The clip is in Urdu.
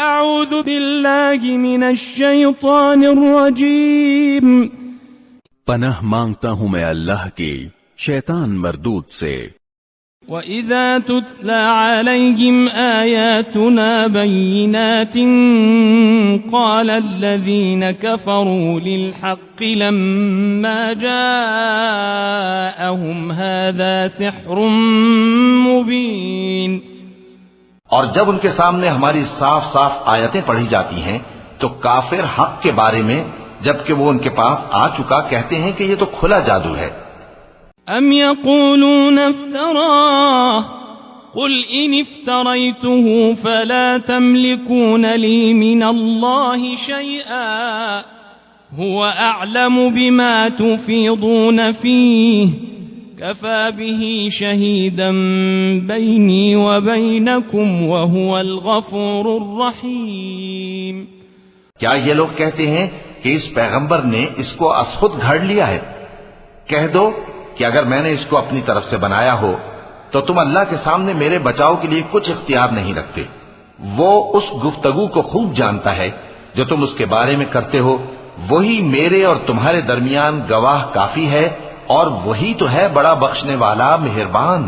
اعوذ باللہ من الشیطان الرجیم. پناہ مانگتا ہوں میں اللہ کی شیطان مردود سے. وَإِذَا تُتْلَى عَلَيْهِمْ آيَاتُنَا بَيِّنَاتٍ قَالَ الَّذِينَ كَفَرُوا لِلْحَقِّ لَمَّا جَاءَهُمْ هَذَا سِحْرٌ مُبِينٌ. اور جب ان کے سامنے ہماری صاف صاف آیتیں پڑھی جاتی ہیں تو کافر حق کے بارے میں جبکہ وہ ان کے پاس آ چکا کہتے ہیں کہ یہ تو کھلا جادو ہے. ام يقولون افتراه قل ان افتريته فلا تملكون لي من الله شيئا هو اعلم بما تفيضون فيه كفى به شهيدا بيني وبينكم وهو الغفور الرحيم. کیا یہ لوگ کہتے ہیں کہ اس پیغمبر نے اس کو از خود گھڑ لیا ہے؟ کہہ دو کہ اگر میں نے اس کو اپنی طرف سے بنایا ہو تو تم اللہ کے سامنے میرے بچاؤ کے لیے کچھ اختیار نہیں رکھتے. وہ اس گفتگو کو خوب جانتا ہے جو تم اس کے بارے میں کرتے ہو. وہی میرے اور تمہارے درمیان گواہ کافی ہے اور وہی تو ہے بڑا بخشنے والا مہربان.